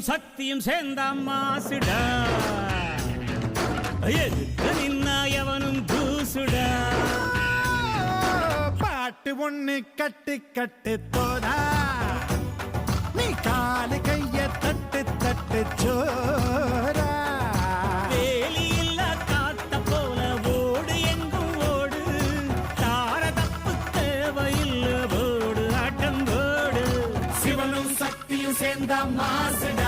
சக்தியும் சேர்ந்த மாசுடா எதுக்கு நின்னா எவனும் தூசுடா பாட்டு ஒண்ணு கட்டு கட்டு தோடா நீ காலு கைய தட்டு தட்டு ஜோரா வேலி இல்ல காத்த போல ஓடு எங்கும் ஓடு தார தப்பு தேவையில்ல ஓடு ஆட்டம் ஓடு சிவனும் சக்தியும் சேர்ந்த மாசுடா